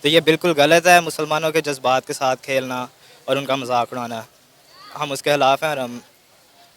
तो ये बिल्कुल गलत है मुसलमानों के जज्बात के साथ खेलना और उनका मजाक उड़ाना। हम उसके खिलाफ हैं और हम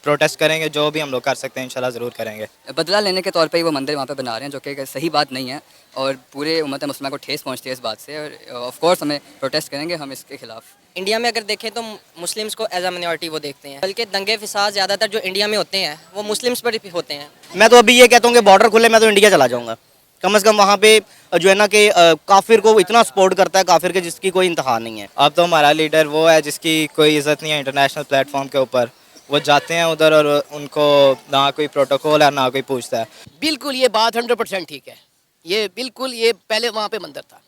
प्रोटेस्ट करेंगे, जो भी हम लोग कर सकते हैं इंशाल्लाह ज़रूर करेंगे। बदला लेने के तौर पे ही वो मंदिर वहाँ पे बना रहे हैं, जो कि एक सही बात नहीं है और पूरे उम्मत मुस्लिमा को ठेस पहुँचती है इस बात से। और ऑफ कोर्स हमें प्रोटेस्ट करेंगे हम इसके खिलाफ। इंडिया में अगर देखें तो मुस्लिम्स को एज अ मिनॉरिटी वो देखते हैं, बल्कि दंगे फिसाद ज़्यादातर जो इंडिया में होते हैं वो मुस्लिम्स पर ही होते हैं। मैं तो अभी ये कहता हूँ कि बॉर्डर खुले, मैं तो इंडिया चला जाऊँगा। कम से कम वहाँ पे जो है ना कि काफिर को इतना सपोर्ट करता है, काफिर के जिसकी कोई इंतहा नहीं है। अब तो हमारा लीडर वो है जिसकी कोई इज़्ज़त नहीं है इंटरनेशनल प्लेटफॉर्म के ऊपर। वो जाते हैं उधर और उनको ना कोई प्रोटोकॉल है ना कोई पूछता है। बिल्कुल ये बात 100% ठीक है। ये बिल्कुल ये पहले वहाँ पे मंदिर था।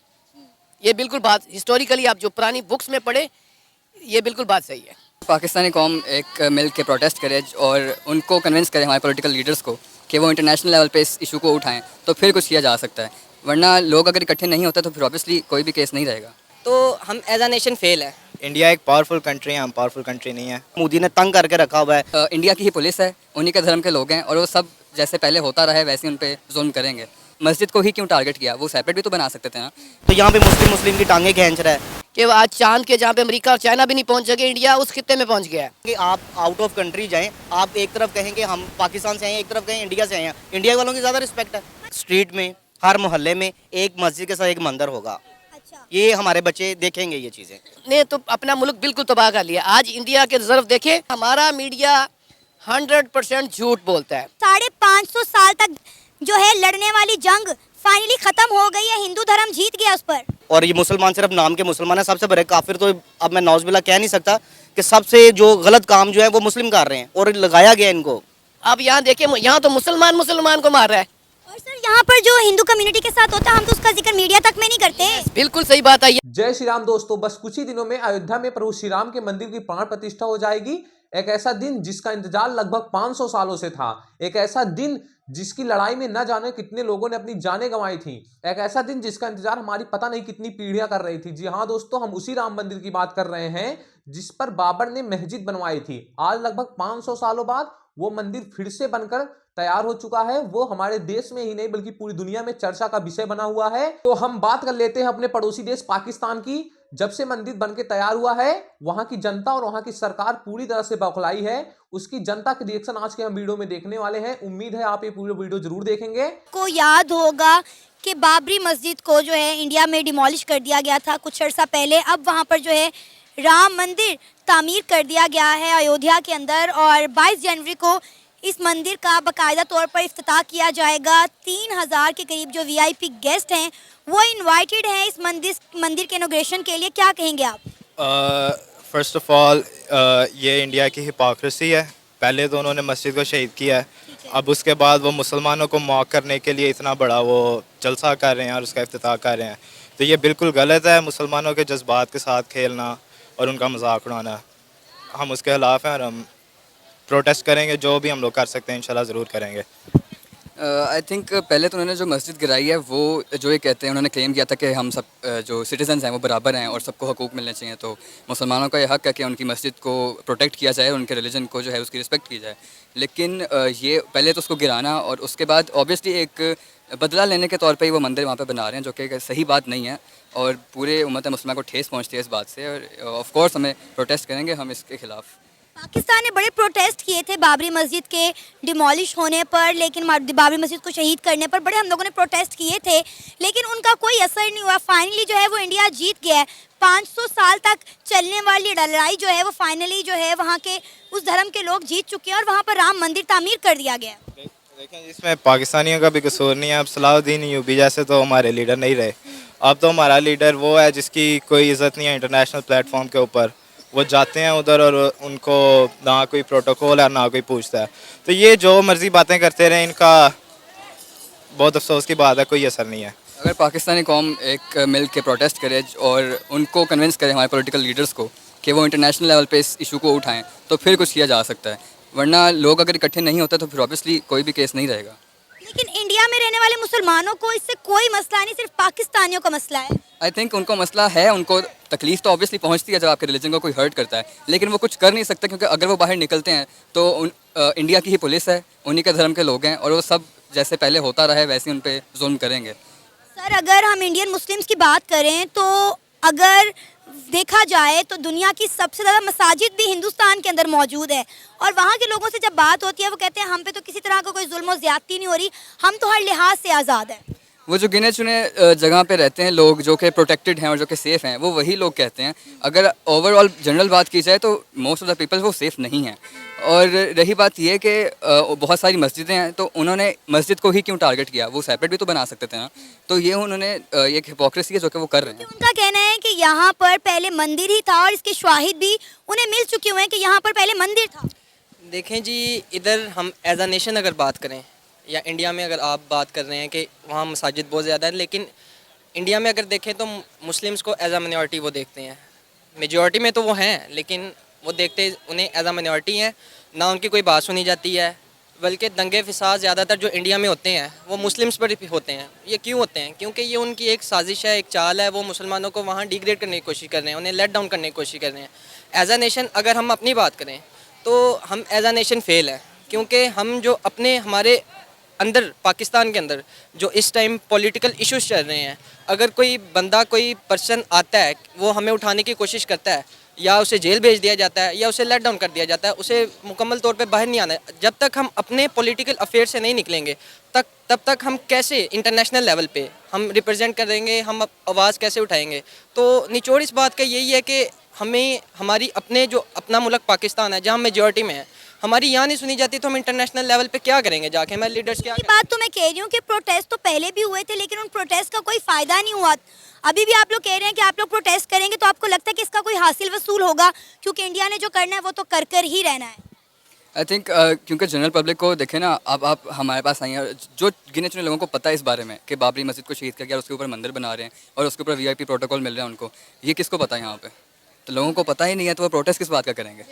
ये बिल्कुल बात हिस्टोरिकली आप जो पुरानी बुक्स में पढ़े, ये बिल्कुल बात सही है। पाकिस्तानी कौम एक मिल के प्रोटेस्ट करे और उनको कन्विंस करे हमारे पॉलिटिकल लीडर्स को कि वो इंटरनेशनल लेवल पे इस इशू को उठाएं, तो फिर कुछ किया जा सकता है। वरना लोग अगर इकट्ठे नहीं होते तो फिर ऑब्वियसली कोई भी केस नहीं रहेगा। तो हम एज अ नेशन फेल है। इंडिया एक पावरफुल कंट्री है, हम पावरफुल कंट्री नहीं है। मोदी ने तंग करके रखा हुआ है। इंडिया की ही पुलिस है, उन्हीं के धर्म के लोग हैं और वो सब जैसे पहले होता रहा है वैसे ही उन पे जुल्म करेंगे। मस्जिद को ही क्यों टारगेट किया? वो सेपरेट भी तो बना सकते थे ना। तो यहाँ पे मुस्लिम की टांगे खींच रहा है कि आज चांद के जहाँ पे अमेरिका और चाइना भी नहीं पहुँच सके, इंडिया उस खित्ते में पहुँच गया है। कि आप आउट ऑफ कंट्री जाएं, आप एक तरफ कहें कि हम पाकिस्तान से आए हैं, एक तरफ कहें इंडिया से आए हैं। इंडिया वालों की ज़्यादा रिस्पेक्ट है। स्ट्रीट में हर मोहल्ले में एक मस्जिद के साथ एक मंदिर होगा। ये हमारे बच्चे देखेंगे ये चीज़ें। ने तो अपना मुल्क बिल्कुल तबाह कर लिया। आज इंडिया के रिजर्व देखे, हमारा मीडिया 100% झूठ बोलता है। 550 साल तक जो है लड़ने वाली जंग फाइनली खत्म हो गई है, हिंदू धर्म जीत गया उस पर। और ये मुसलमान सिर्फ नाम के मुसलमान है, सबसे बड़े काफिर तो अब मैं नौजबिल्ला कह नहीं सकता कि सबसे जो गलत काम जो है वो मुस्लिम कर रहे हैं और लगाया गया इनको। अब यहाँ देखिए, यहाँ तो मुसलमान को मार रहा है। और सर यहाँ पर जो हिंदू कम्युनिटी के साथ होता है, हम तो उसका जिक्र मीडिया तक में नहीं करते। बिल्कुल सही बात है। जय श्री राम दोस्तों, बस कुछ ही दिनों में अयोध्या में प्रभु श्री राम के मंदिर की प्राण प्रतिष्ठा हो जाएगी। एक ऐसा दिन जिसका इंतजार लगभग 500 सालों से था। एक ऐसा दिन जिसकी लड़ाई में न जाने कितने लोगों ने अपनी जानें गंवाई थी। एक ऐसा दिन जिसका इंतजार हमारी पता नहीं कितनी पीढ़ियां कर रही थी। जी हाँ दोस्तों, हम उसी राम मंदिर की बात कर रहे हैं जिस पर बाबर ने मस्जिद बनवाई थी। आज लगभग 500 सालों बाद वो मंदिर फिर से बनकर तैयार हो चुका है। वो हमारे देश में ही नहीं बल्कि पूरी दुनिया में चर्चा का विषय बना हुआ है। तो हम बात कर लेते हैं अपने पड़ोसी देश पाकिस्तान की। जब से मंदिर बनके तैयार हुआ है, वहां की जनता और वहां की सरकार पूरी तरह से बौखलाई है। उसकी जनता के रिएक्शन आज के हम वीडियो में देखने वाले हैं। उम्मीद है आप ये पूरी वीडियो जरूर देखेंगे। को याद होगा कि बाबरी मस्जिद को जो है इंडिया में डिमोलिश कर दिया गया था कुछ अर्सा पहले। अब वहाँ पर जो है राम मंदिर तामीर कर दिया गया है अयोध्या के अंदर, और 22 जनवरी को इस मंदिर का बाकायदा तौर पर इफ्तिताह किया जाएगा। 3000 के करीब जो वीआईपी गेस्ट हैं वो इनवाइटेड हैं इस मंदिर के इनॉग्रेशन के लिए। क्या कहेंगे आप? फ़र्स्ट ऑफ ऑल ये इंडिया की हिपोक्रेसी है। पहले तो उन्होंने मस्जिद को शहीद किया है, अब उसके बाद वो मुसलमानों को मौक करने के लिए इतना बड़ा वो जलसा कर रहे हैं और उसका इफ्तिताह कर रहे हैं। तो ये बिल्कुल गलत है मुसलमानों के जज्बात के साथ खेलना और उनका मजाक उड़ाना। हम उसके खिलाफ हैं और हम प्रोटेस्ट करेंगे, जो भी हम लोग कर सकते हैं इंशाल्लाह ज़रूर करेंगे। आई थिंक पहले तो उन्होंने जो मस्जिद गिराई है वो जो ये कहते हैं, उन्होंने क्लेम किया था कि हम सब जो सिटीजन्स हैं वो बराबर हैं और सबको हकूक़ मिलने चाहिए। तो मुसलमानों का ये हक़ है कि उनकी मस्जिद को प्रोटेक्ट किया जाए, उनके रिलीजन को जो है उसकी रिस्पेक्ट की जाए। लेकिन ये पहले तो उसको गिराना और उसके बाद ऑब्वियसली एक बदला लेने के तौर पे ही वो मंदिर वहाँ पे बना रहे हैं, जो कि एक सही बात नहीं है और पूरे उम्मत मुस्लिमा को ठेस पहुँचती है इस बात से। और ऑफ कोर्स हमें प्रोटेस्ट करेंगे हम इसके खिलाफ। पाकिस्तान ने बड़े प्रोटेस्ट किए थे बाबरी मस्जिद के डिमोलिश होने पर, लेकिन बाबरी मस्जिद को शहीद करने पर बड़े हम लोगों ने प्रोटेस्ट किए थे, लेकिन उनका कोई असर नहीं हुआ। फाइनली जो है वो इंडिया जीत गया है। 500 साल तक चलने वाली लड़ाई जो है वो फाइनली जो है वहाँ के उस धर्म के लोग जीत चुके हैं और वहाँ पर राम मंदिर तामीर कर दिया गया है। देखें, इसमें पाकिस्तानियों का भी कसूर नहीं है। अब सलाहुद्दीन यूबी जैसे तो हमारे लीडर नहीं रहे। अब तो हमारा लीडर वो है जिसकी कोई इज़्ज़त नहीं है इंटरनेशनल प्लेटफॉर्म के ऊपर। वो जाते हैं उधर और उनको ना कोई प्रोटोकॉल है ना कोई पूछता है। तो ये जो मर्ज़ी बातें करते रहे, इनका बहुत अफसोस की बात है, कोई असर नहीं है। अगर पाकिस्तानी कौम एक मिल के प्रोटेस्ट करे और उनको कन्विंस करे हमारे पॉलिटिकल लीडर्स को कि वो इंटरनेशनल लेवल पे इस इशू को उठाएं, तो फिर कुछ किया जा सकता है। वरना लोग अगर इकट्ठे नहीं होते तो फिर ऑब्वियसली कोई भी केस नहीं रहेगा। लेकिन इंडिया में रहने वाले मुसलमानों को इससे कोई मसला नहीं, सिर्फ पाकिस्तानियों का मसला है। आई थिंक उनको मसला है, उनको तकलीफ तो ऑब्वियसली पहुंचती है जब आपके रिलीजन को कोई हर्ट करता है, लेकिन वो कुछ कर नहीं सकते क्योंकि अगर वो बाहर निकलते हैं तो इंडिया की ही पुलिस है, उन्हीं के धर्म के लोग हैं और वो सब जैसे पहले होता रहा है वैसे ही उन पे जुल्म करेंगे। सर अगर हम इंडियन मुस्लिम्स की बात करें तो अगर देखा जाए तो दुनिया की सबसे ज़्यादा मसाजिद भी हिंदुस्तान के अंदर मौजूद है और वहाँ के लोगों से जब बात होती है वो कहते हैं हम पे तो किसी तरह का कोई जुल्म और ज़्यादती नहीं हो रही, हम तो हर लिहाज से आज़ाद हैं। वो जो गिने चुने जगह पे रहते हैं लोग जो कि प्रोटेक्टेड हैं और जो कि सेफ़ हैं, वो वही लोग कहते हैं। अगर ओवरऑल जनरल बात की जाए तो मोस्ट ऑफ द पीपल वो सेफ़ नहीं हैं। और रही बात ये कि बहुत सारी मस्जिदें हैं, तो उन्होंने मस्जिद को ही क्यों टारगेट किया? वो सेपरेट भी तो बना सकते थे ना। तो ये उन्होंने एक हिपोक्रेसी है जो कि वो कर रहे हैं। उनका कहना है कि यहाँ पर पहले मंदिर ही था और इसके शाहिद भी उन्हें मिल चुके हुए हैं कि यहाँ पर पहले मंदिर था। देखें जी, इधर हम एज अ नेशन अगर बात करें या इंडिया में अगर आप बात कर रहे हैं कि वहाँ मसाजिद बहुत ज़्यादा है, लेकिन इंडिया में अगर देखें तो मुस्लिम्स को एज अ मिनॉरिटी वो देखते हैं। मेजॉरिटी में तो वो हैं, लेकिन वो देखते उन्हें एज अ मिनॉरिटी हैं, ना उनकी कोई बात सुनी जाती है। बल्कि दंगे फिसाद ज़्यादातर जो इंडिया में होते हैं वो मुस्लिम्स पर ही होते हैं। ये क्यों होते हैं? क्योंकि ये उनकी एक साजिश है, एक चाल है। वो मुसलमानों को वहाँ डिग्रेड करने की कोशिश कर रहे हैं, उन्हें लेट डाउन करने की कोशिश कर रहे हैं। एज अ नेशन अगर हम अपनी बात करें तो हम एज अ नेशन फेल है, क्योंकि हम जो अपने हमारे अंदर पाकिस्तान के अंदर जो इस टाइम पॉलिटिकल इश्यूज चल रहे हैं, अगर कोई बंदा कोई पर्सन आता है वो हमें उठाने की कोशिश करता है, या उसे जेल भेज दिया जाता है या उसे लेट डाउन कर दिया जाता है, उसे मुकम्मल तौर पे बाहर नहीं आना है। जब तक हम अपने पॉलिटिकल अफेयर से नहीं निकलेंगे तब तक हम कैसे इंटरनेशनल लेवल पे हम रिप्रेजेंट करेंगे, हम आवाज़ कैसे उठाएंगे? तो निचोड़ इस बात का यही है कि हमें हमारी अपने जो अपना मुल्क पाकिस्तान है जहाँ मेजॉरिटी में है, हमारी यहाँ नहीं सुनी जाती तो हम इंटरनेशनल लेवल पे क्या करेंगे जाके? हमारे लीडर्स क्या ये बात तो मैं कह रही हूँ कि प्रोटेस्ट तो पहले भी हुए थे लेकिन उन प्रोटेस्ट का कोई फ़ायदा नहीं हुआ। अभी भी आप लोग कह रहे हैं कि आप लोग प्रोटेस्ट करेंगे तो आपको लगता है कि इसका कोई हासिल वसूल होगा? क्योंकि इंडिया ने जो करना है वो तो कर ही रहना है। आई थिंक क्योंकि जनरल पब्लिक को देखें ना, अब आप हमारे पास आई हैं, जो गिने चुने लोगों को पता है इस बारे में कि बाबरी मस्जिद को शहीद कर गया, उसके ऊपर मंदिर बना रहे हैं और उसके ऊपर वीआईपी प्रोटोकॉल मिल रहे हैं उनको, ये किसको पता है यहाँ पे? तो लोगों को पता ही नहीं है, तो वो प्रोटेस्ट किस बात का करेंगे?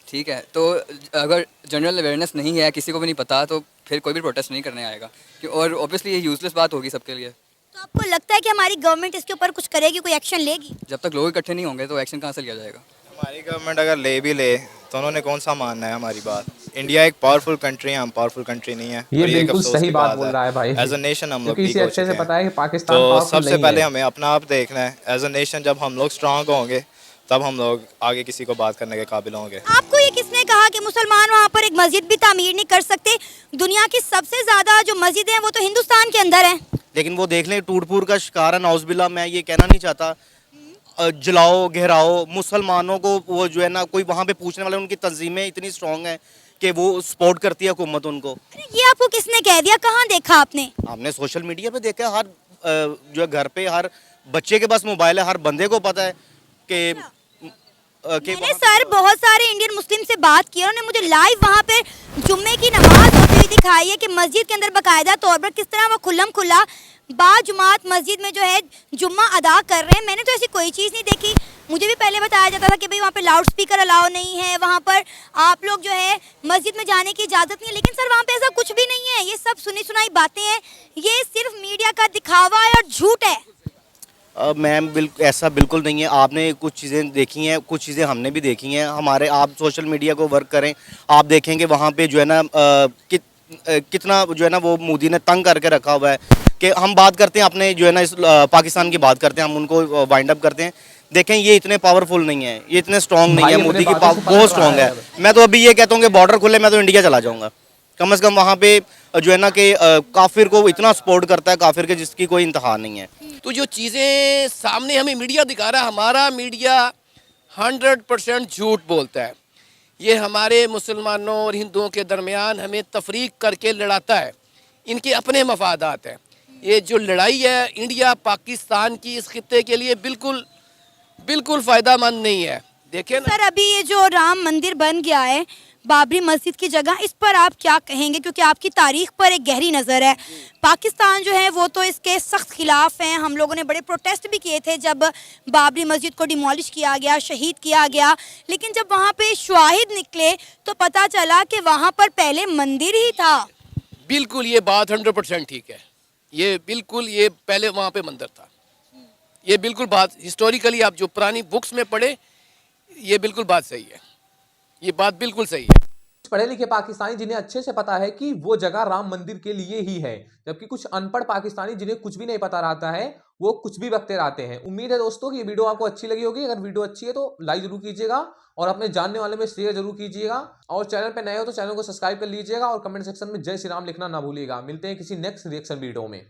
ठीक है, तो अगर जनरल अवेयरनेस नहीं है, किसी को भी नहीं पता, तो फिर कोई भी प्रोटेस्ट नहीं करने आएगा। और ऑब्वियसली ये यूजलेस बात होगी सबके लिए। तो आपको लगता है कि हमारी गवर्नमेंट इसके ऊपर कुछ करेगी, कोई एक्शन लेगी? जब तक लोग इकट्ठे नहीं होंगे तो एक्शन कहाँ से लिया जाएगा? हमारी गवर्नमेंट अगर ले भी ले तो उन्होंने कौन सा मानना है हमारी बात? इंडिया एक पावरफुल कंट्री है, हम पावरफुल कंट्री नहीं है। ये और एक बिल्कुल अफसोस सही की बात बोल रहा है भाई। एज अ नेशन हम लोग क्योंकि वीक इसे हो अच्छे से चुके हैं। पता है कि पाकिस्तान तो पावरफुल सबसे नहीं पहले है। हमें अपना आप देखना है। एज अ नेशन जब हम लोग स्ट्रांग होंगे तब हम लोग आगे किसी को बात करने के काबिल होंगे। आपको ये किसने कहा कि मुसलमान वहाँ पर एक मस्जिद भी तामीर नहीं कर सकते? दुनिया की सबसे ज़्यादा जो मस्जिदें हैं वो तो हिंदुस्तान के अंदर हैं। लेकिन वो देख लें टूटपुर का शिकार है, नौज़बिल्ला। मैं ये कहना नहीं चाहता जलाओ घेराओ मुसलमानों को, वो जो है ना कोई वहाँ पे पूछने वाले, उनकी तंजीमें इतनी स्ट्रॉन्ग हैं कि वो सपोर्ट करती है हुकूमत उनको। अरे ये आपको किसने कह दिया? कहाँ देखा आपने? हमने सोशल मीडिया पे देखा, हर जो है घर पे हर बच्चे के पास मोबाइल है, हर बंदे को पता है कि मैंने सर बहुत सारे इंडियन मुस्लिम से बात की, उन्होंने मुझे लाइव वहाँ पे जुम्मे की नमाज होती हुई दिखाई है कि मस्जिद के अंदर बाकायदा तौर पर किस तरह वो खुल्लम खुल्ला बाजुमात मस्जिद में जो है जुम्मा अदा कर रहे हैं। मैंने तो ऐसी कोई चीज़ नहीं देखी। मुझे भी पहले बताया जाता था कि भाई वहाँ पे लाउड स्पीकर अलाउ नहीं है, वहाँ पर आप लोग जो है मस्जिद में जाने की इजाज़त नहीं है, लेकिन सर वहाँ पे ऐसा कुछ भी नहीं है। ये सब सुनी सुनाई बातें हैं, ये सिर्फ मीडिया का दिखावा है और झूठ है। मैम ऐसा बिल्कुल नहीं है। आपने कुछ चीज़ें देखी हैं, कुछ चीज़ें हमने भी देखी हैं। हमारे आप सोशल मीडिया को वर्क करें, आप देखेंगे वहाँ पे जो है ना कितना जो है ना वो मोदी ने तंग करके रखा हुआ है कि हम बात करते हैं अपने जो है ना इस पाकिस्तान की बात करते हैं, हम उनको वाइंड अप करते हैं। देखें ये इतने पावरफुल नहीं है, ये इतने स्ट्रॉन्ग नहीं है। मोदी की पावर बहुत स्ट्रॉन्ग है। मैं तो अभी ये कहता हूँ कि बॉर्डर खुले, मैं तो इंडिया चला जाऊँगा। कम से कम वहाँ पे जो है ना कि काफिर को इतना सपोर्ट करता है, काफिर के जिसकी कोई इंतहा नहीं है। तो जो चीज़ें सामने हमें मीडिया दिखा रहा है, हमारा मीडिया 100% झूठ बोलता है। ये हमारे मुसलमानों और हिंदुओं के दरमियान हमें तफरीक करके लड़ाता है, इनके अपने मफादात हैं। ये जो लड़ाई है इंडिया पाकिस्तान की, इस खित्ते के लिए बिल्कुल बिल्कुल फ़ायदामंद नहीं है। देखें ना सर अभी ये जो राम मंदिर बन गया है बाबरी मस्जिद की जगह, इस पर आप क्या कहेंगे? क्योंकि आपकी तारीख पर एक गहरी नज़र है। पाकिस्तान जो है वो तो इसके सख्त खिलाफ हैं। हम लोगों ने बड़े प्रोटेस्ट भी किए थे जब बाबरी मस्जिद को डिमोलिश किया गया, शहीद किया गया, लेकिन जब वहाँ पे शाहिद निकले तो पता चला कि वहाँ पर पहले मंदिर ही था। बिल्कुल ये बात 100% ठीक है। ये बिल्कुल ये पहले वहाँ पे मंदिर था। ये बिल्कुल बात हिस्टोरिकली आप जो पुरानी बुक्स में पढ़े, ये बिल्कुल बात सही है। ये बात बिल्कुल सही है। पढ़े लिखे पाकिस्तानी जिन्हें अच्छे से पता है कि वो जगह राम मंदिर के लिए ही है, जबकि कुछ अनपढ़ पाकिस्तानी जिन्हें कुछ भी नहीं पता रहता है वो कुछ भी बकते रहते हैं। उम्मीद है दोस्तों कि ये वीडियो आपको अच्छी लगी होगी। अगर वीडियो अच्छी है तो लाइक जरूर कीजिएगा और अपने जानने वाले में शेयर जरूर कीजिएगा, और चैनल पे नए हो तो चैनल को सब्सक्राइब कर लीजिएगा और कमेंट सेक्शन में जय श्री राम लिखना ना भूलिएगा। मिलते हैं किसी नेक्स्ट रिएक्शन वीडियो में।